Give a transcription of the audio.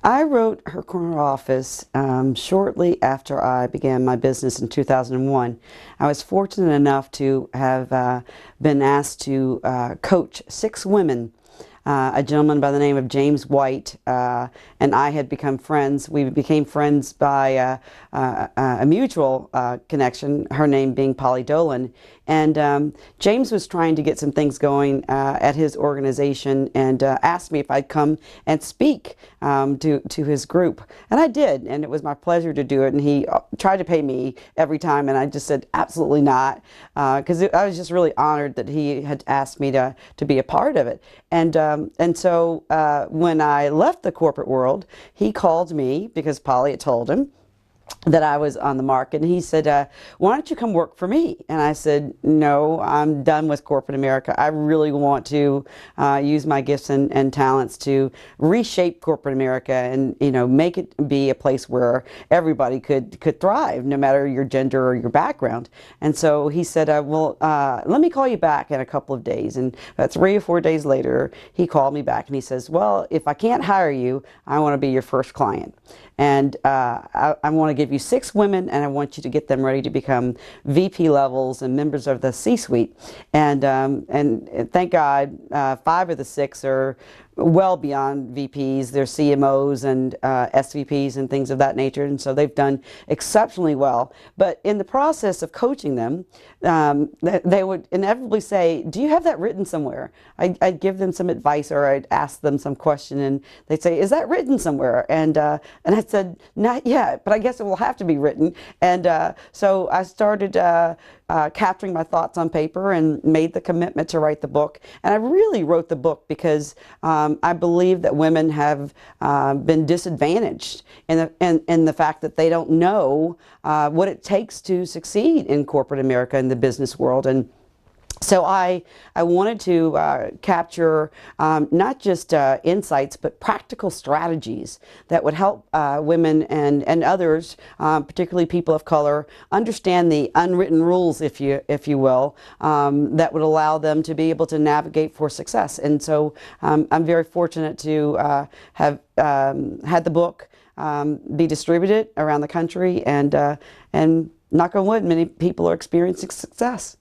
I wrote Her Corner Office shortly after I began my business in 2001. I was fortunate enough to have been asked to coach 6 women. A gentleman by the name of James White and I had become friends. We became friends by a mutual connection, her name being Polly Dolan. And James was trying to get some things going at his organization and asked me if I'd come and speak to his group. And I did, and it was my pleasure to do it. And he tried to pay me every time, and I just said absolutely not, because I was just really honored that he had asked me to be a part of it. And so when I left the corporate world, he called me because Polly had told him that I was on the market, and he said, why don't you come work for me? And I said, no, I'm done with corporate America. I really want to use my gifts and talents to reshape corporate America and, you know, make it be a place where everybody could thrive, no matter your gender or your background. And so he said, well, let me call you back in a couple of days. And 3 or 4 days later, he called me back and he says, well, if I can't hire you, I want to be your first client. And I want to give you 6 women, and I want you to get them ready to become VP levels and members of the C-suite. And thank God, 5 of the 6 are well beyond VPs. They're CMOs and SVPs and things of that nature, and so they've done exceptionally well. But in the process of coaching them, they would inevitably say, do you have that written somewhere? I'd give them some advice, or I'd ask them some question, and they'd say, is that written somewhere? And I said, not yet, but I guess it will have to be written. And so I started capturing my thoughts on paper and made the commitment to write the book. And I really wrote the book because I believe that women have been disadvantaged in the fact that they don't know what it takes to succeed in corporate America, in the business world. And so I wanted to capture not just insights, but practical strategies that would help women and others, particularly people of color, understand the unwritten rules, if you will, that would allow them to be able to navigate for success. And so I'm very fortunate to have had the book be distributed around the country, and knock on wood, many people are experiencing success.